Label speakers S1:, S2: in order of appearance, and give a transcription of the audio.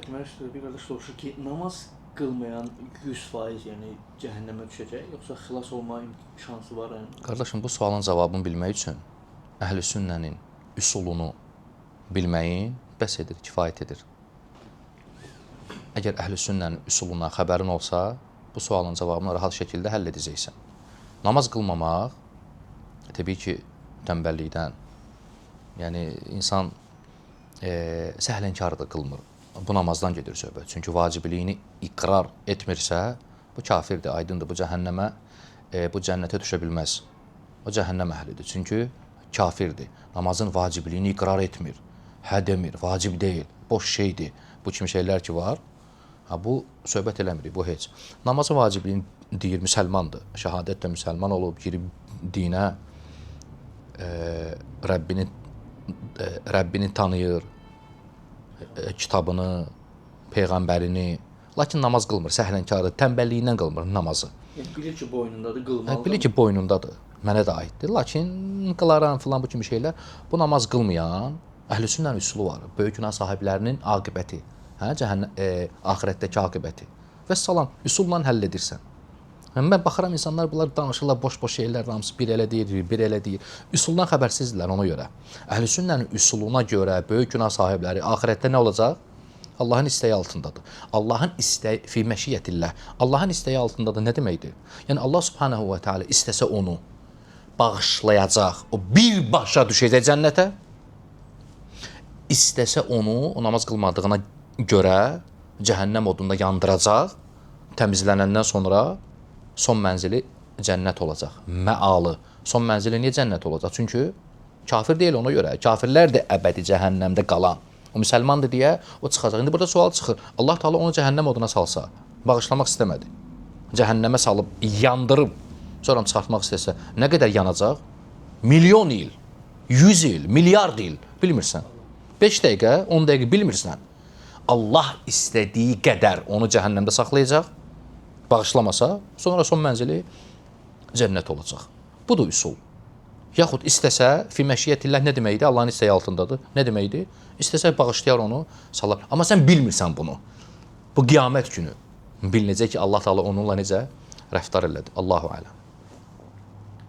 S1: demək istəyir, bir qardaş soruşur ki, namaz qılmayan 100%, yəni cəhənnəmə düşəcək, yoxsa xilas olma şansı var? Yəni?
S2: Qardaşım, bu sualın cavabını bilmək üçün Əhl-i-Sünnənin üsulunu bilməyin bəs edir, kifayət edir. Əgər Əhl-i-Sünnənin üsulundan xəbərin olsa, bu sualın cavabını rahat şəkildə həll edəcəksən. Namaz qılmamaq, təbii ki, tənbəllikdən, yəni insan səhlənkarı da qılmır. Bu namazdan gedir söhbət. Çünki vacibliyini iqrar etmirsə, bu kafirdir, aydındır. Bu cəhənnəmə, bu cənnətə düşə bilməz. O cəhənnəm əhlidir. Çünki kafirdir. Namazın vacibliyini iqrar etmir. Hə demir, vacib deyil, boş şeydir. Bu kimi şeylər ki var, bu söhbət eləmirik, bu heç. Namazın vacibliyini deyir, müsəlmandır. Şəhadətlə müsəlman olub, girib dinə, Rəbbini tanıyır, kitabını, peyğəmbərini, lakin namaz qılmır, səhlənkarı, tənbəlliyindən qılmır namazı.
S1: Yəni, bilir ki, boynundadır, qılmalıdır.
S2: Bilir ki, boynundadır, mənə də aiddir, lakin qılaran filan bu kimi şeylər, bu namaz qılmayan Əhl-i-Sünnənin üsulu var, böyük günah sahiblərinin aqibəti, axirətdəki aqibəti və salam, üsulla həll edirsən. Mən baxıram, insanlar bunlar danışırlar, boş-boş şeylər, hamısı bir elə deyir, bir elə deyir. Üsuldan xəbərsizdirlər ona görə. Əhl-i-Sünnənin üsuluna görə böyük günah sahibləri axirətdə nə olacaq? Allahın istəyi altındadır. Allahın istəyi, fi məşiyyətillah. Allahın istəyi altındadır nə deməkdir? Yəni Allah subhanahu və teala istəsə onu bağışlayacaq, o birbaşa düşəcək cənnətə. İstəsə onu, o namaz qılmadığına görə cəhənnəm odunda yandıracaq, təmizlənəndən sonra son mənzili cənnət olacaq, məalı. Son mənzili niyə cənnət olacaq? Çünki kafir deyil ona görə. Kafirlər də əbədi cəhənnəmdə qalan. O müsəlmandır deyə o çıxacaq. İndi burada sual çıxır. Allah Teala onu cəhənnəm oduna salsa, bağışlamaq istəmədi. Cəhənnəmə salıb, yandırıb, sonra çıxartmaq istəsə, nə qədər yanacaq? Milyon il, 100 il, milyard il, bilmirsən. 5 dəqiqə, 10 dəqiqə bilmirsən. Allah istədiyi qədər onu cəhənnəmdə saxlayacaq. Bağışlamasa, sonra son mənzili cənnət olacaq. Budur üsul. Yaxud istəsə, fi məşiyyətillah nə deməkdir? Allahın istəyi altındadır. Nə deməkdir? İstəsə bağışlayar onu, salar. Amma sən bilmirsən bunu. Bu qiyamət günü bilinəcək ki, Allah Teala onunla necə rəftar elədi. Allahu aləm.